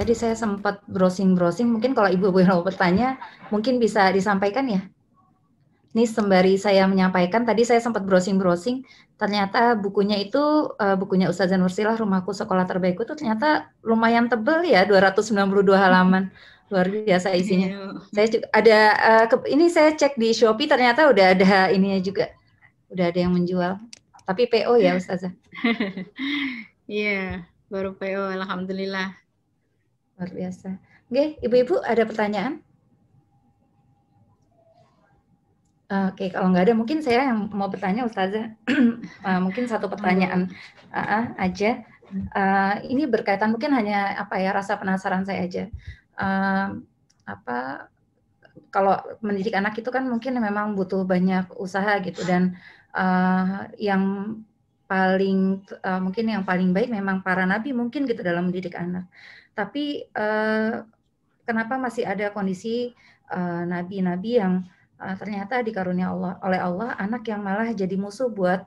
tadi saya sempat browsing-browsing, mungkin kalau Ibu mau bertanya, mungkin bisa disampaikan ya? Ini sembari saya menyampaikan, tadi saya sempat browsing-browsing, ternyata bukunya itu, bukunya Ustazah Nursilah, Rumahku Sekolah Terbaikku itu ternyata lumayan tebal ya, 292 halaman. Luar biasa isinya. Saya juga ada, ini saya cek di Shopee, ternyata udah ada ininya juga, udah ada yang menjual. Tapi PO ya Ustazah? Iya, baru PO, alhamdulillah. Luar biasa. Oke, Ibu-ibu ada pertanyaan? Oke, kalau nggak ada mungkin saya yang mau bertanya Ustazah. Mungkin satu pertanyaan aja. Ini berkaitan mungkin hanya apa ya, rasa penasaran saya aja. Kalau mendidik anak itu kan mungkin memang butuh banyak usaha gitu, dan yang paling mungkin yang paling baik memang para nabi mungkin gitu dalam mendidik anak. Tapi kenapa masih ada kondisi nabi-nabi yang ternyata dikarunia oleh Allah anak yang malah jadi musuh buat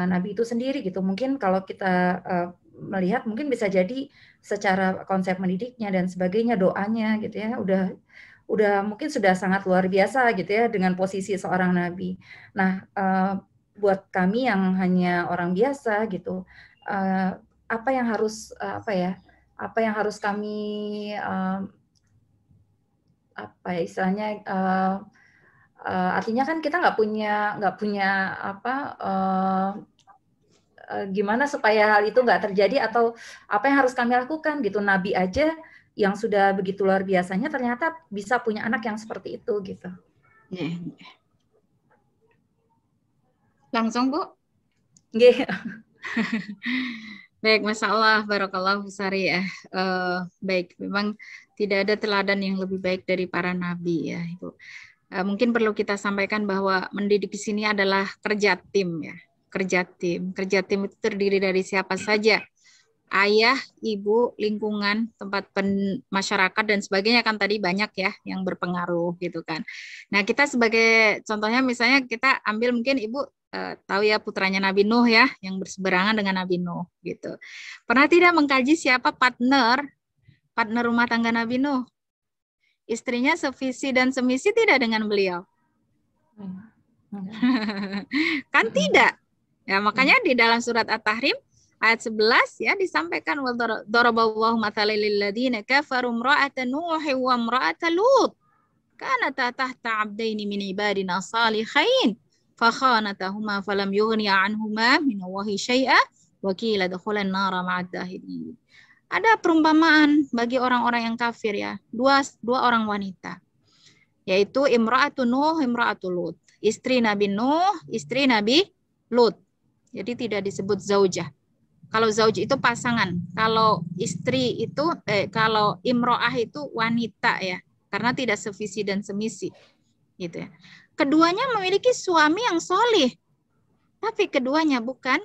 nabi itu sendiri gitu. Mungkin kalau kita melihat mungkin bisa jadi secara konsep mendidiknya dan sebagainya, doanya gitu ya, udah mungkin sudah sangat luar biasa gitu ya dengan posisi seorang nabi. Nah, buat kami yang hanya orang biasa gitu, apa yang harus kami istilahnya, artinya kan kita nggak punya gimana supaya hal itu nggak terjadi, atau apa yang harus kami lakukan gitu. Nabi aja yang sudah begitu luar biasanya ternyata bisa punya anak yang seperti itu gitu. Langsung, Bu? Yeah. Baik, Masya Allah, Barakallahu Sari ya. Baik, memang tidak ada teladan yang lebih baik dari para nabi ya, Ibu. Mungkin perlu kita sampaikan bahwa mendidik di sini adalah kerja tim ya. Kerja tim itu terdiri dari siapa saja. Ayah, ibu, lingkungan, tempat masyarakat dan sebagainya, kan tadi banyak ya yang berpengaruh gitu kan. Nah, kita sebagai contohnya misalnya kita ambil mungkin Ibu tahu ya putranya Nabi Nuh ya, yang berseberangan dengan Nabi Nuh gitu. Pernah tidak mengkaji siapa partner rumah tangga Nabi Nuh? Istrinya sevisi dan semisi tidak dengan beliau? Kan tidak. Ya, makanya di dalam surat At-Tahrim ayat 11 ya disampaikan wa daraballahu mathalan lil ladzina kafaru imra'atan nuhi wa imra'atan lut kanata tahta 'abdaini min ibadina salihin fa khanatahuma falam yughni 'anhuma min Allahi syai'a wa qila dukhulan nara ma'ad dahilin. Ada perumpamaan bagi orang-orang yang kafir ya, dua orang wanita, yaitu imra'atun Nuh, imra'atul Lut. Istri Nabi Nuh, istri Nabi Lut. Jadi tidak disebut zaujah. Kalau zauj itu pasangan, kalau istri itu kalau imro'ah itu wanita ya, karena tidak sevisi dan semisi gitu ya. Keduanya memiliki suami yang solih, tapi keduanya bukan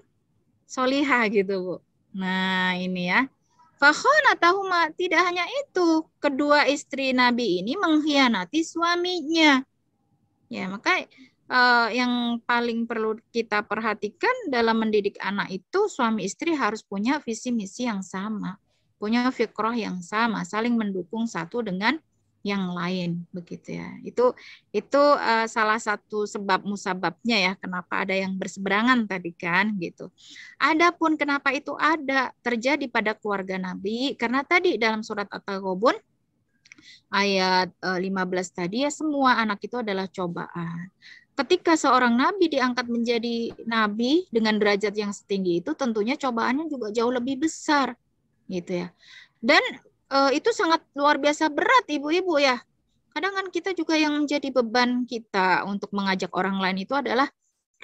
solihah gitu, Bu. Nah, ini ya. Fakhanatahuma, tidak hanya itu, kedua istri Nabi ini mengkhianati suaminya. Ya, maka yang paling perlu kita perhatikan dalam mendidik anak itu suami istri harus punya visi misi yang sama, punya fikrah yang sama, saling mendukung satu dengan yang lain begitu ya. Itu salah satu sebab musababnya ya kenapa ada yang berseberangan tadi kan gitu. Adapun kenapa itu ada terjadi pada keluarga Nabi, karena tadi dalam surat At-Taghabun ayat 15 tadi ya, semua anak itu adalah cobaan. Ketika seorang nabi diangkat menjadi nabi dengan derajat yang setinggi itu, tentunya cobaannya juga jauh lebih besar gitu ya. Dan itu sangat luar biasa berat ibu-ibu ya. Kadang kan kita juga yang menjadi beban kita untuk mengajak orang lain itu adalah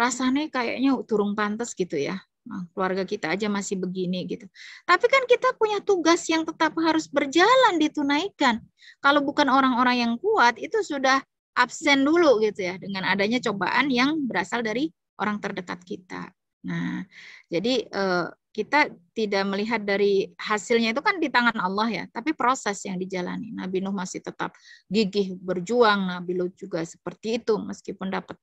rasanya kayaknya turun pantas gitu ya. Nah, keluarga kita aja masih begini gitu. Tapi kan kita punya tugas yang tetap harus berjalan ditunaikan. Kalau bukan orang-orang yang kuat itu sudah absen dulu gitu ya dengan adanya cobaan yang berasal dari orang terdekat kita. Nah, jadi kita tidak melihat dari hasilnya itu kan di tangan Allah ya, tapi proses yang dijalani. Nabi Nuh masih tetap gigih berjuang, Nabi Lut juga seperti itu meskipun dapat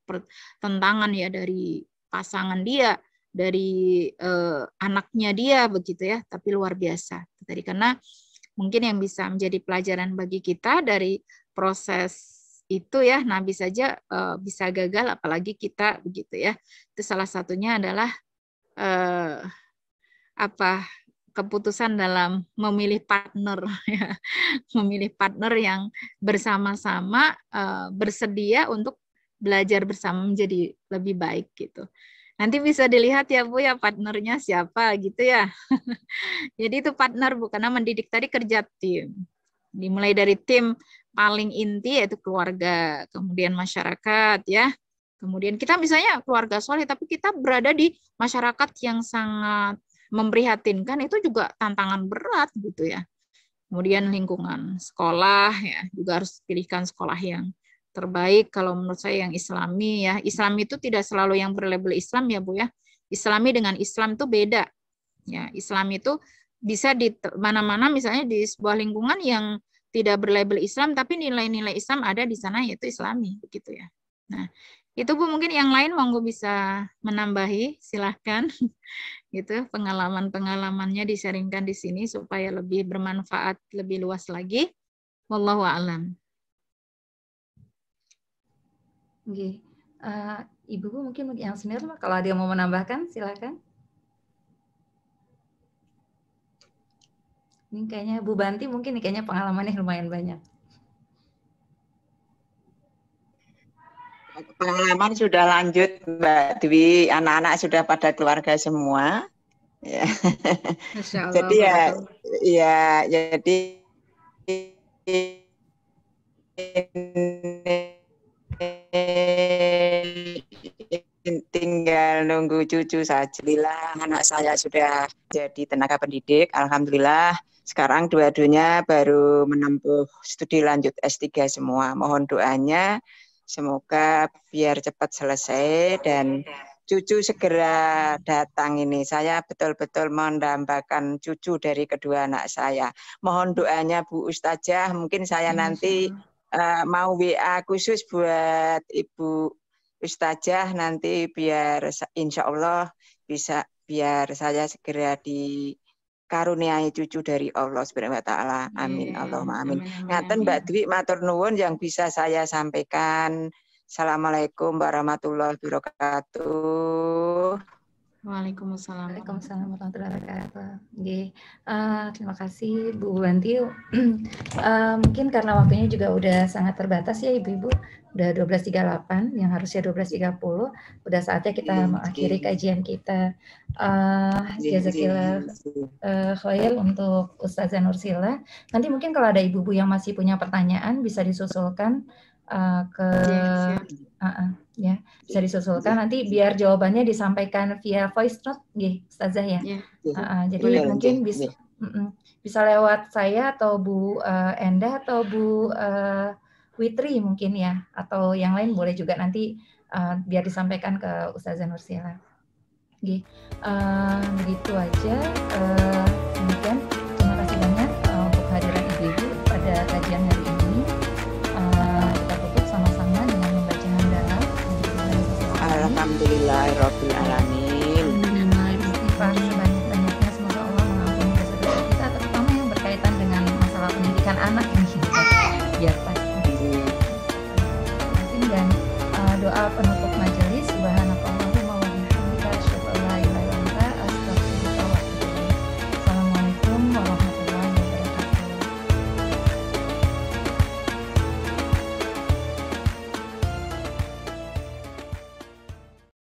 tentangan ya dari pasangan dia, dari anaknya dia begitu ya, tapi luar biasa. Tadi karena mungkin yang bisa menjadi pelajaran bagi kita dari proses itu ya. Nabi saja bisa gagal, apalagi kita begitu ya. Itu salah satunya adalah keputusan dalam memilih partner ya. Memilih partner yang bersama-sama bersedia untuk belajar bersama menjadi lebih baik gitu. Nanti bisa dilihat ya Bu ya partnernya siapa gitu ya. Jadi itu partner Bu, karena mendidik tadi kerja tim. Dimulai dari tim paling inti yaitu keluarga, kemudian masyarakat ya. Kemudian kita misalnya keluarga soleh tapi kita berada di masyarakat yang sangat memprihatinkan, itu juga tantangan berat gitu ya. Kemudian lingkungan sekolah ya, juga harus pilihkan sekolah yang terbaik kalau menurut saya yang Islami ya. Islam itu tidak selalu yang berlabel Islam ya Bu ya. Islami dengan Islam itu beda. Ya, Islam itu bisa di mana-mana, misalnya di sebuah lingkungan yang tidak berlabel Islam tapi nilai-nilai Islam ada di sana, yaitu Islami begitu ya. Nah, itu Bu, mungkin yang lain monggo bisa menambahi, silahkan. Gitu, pengalaman-pengalamannya disaringkan di sini supaya lebih bermanfaat lebih luas lagi. Wallahu a'lam. Oke. Ibu mungkin yang senior kalau ada yang mau menambahkan silakan. Ini kayaknya Bu Banti mungkin kayaknya pengalamannya lumayan banyak. Pengalaman sudah lanjut Mbak Dwi, anak-anak sudah pada keluarga semua. Ya. Masya Allah, jadi jadi tinggal nunggu cucu saja. Alhamdulillah anak saya sudah jadi tenaga pendidik. Alhamdulillah sekarang dua-duanya baru menempuh studi lanjut S3 semua. Mohon doanya semoga biar cepat selesai dan cucu segera datang ini. Saya betul-betul mendambakan cucu dari kedua anak saya. Mohon doanya Bu Ustazah, mungkin saya nanti mau WA khusus buat Ibu Ustazah nanti biar insya Allah bisa biar saya segera dikaruniai cucu dari Allah Subhanahu wa taala. Amin. Allahumma amin. Ngaten Mbak Dwi matur nuwun yang bisa saya sampaikan. Assalamualaikum warahmatullahi wabarakatuh. Waalaikumsalam. Waalaikumsalam warahmatullahi wabarakatuh. Terima kasih Bu Banti. Mungkin karena waktunya juga udah sangat terbatas ya Ibu-ibu. Udah 12.38 yang harusnya 12.30. Udah saatnya kita mengakhiri kajian kita. Jazakillah khair untuk Ustazah Nursila. Nanti mungkin kalau ada ibu-ibu yang masih punya pertanyaan bisa disusulkan ya bisa disusulkan nanti biar jawabannya disampaikan via voice note Ustazah ya. Jadi mungkin bisa lewat saya atau Bu Endah atau Bu Witri mungkin ya, atau yang lain boleh juga nanti biar disampaikan ke Ustazah Nursila. Begitu aja. Demikian. Terima kasih banyak untuk hadiran ibu-ibu pada kajian hari ini. Kita tutup sama-sama dengan membaca hamdalah. Alhamdulillahirabbil alamin.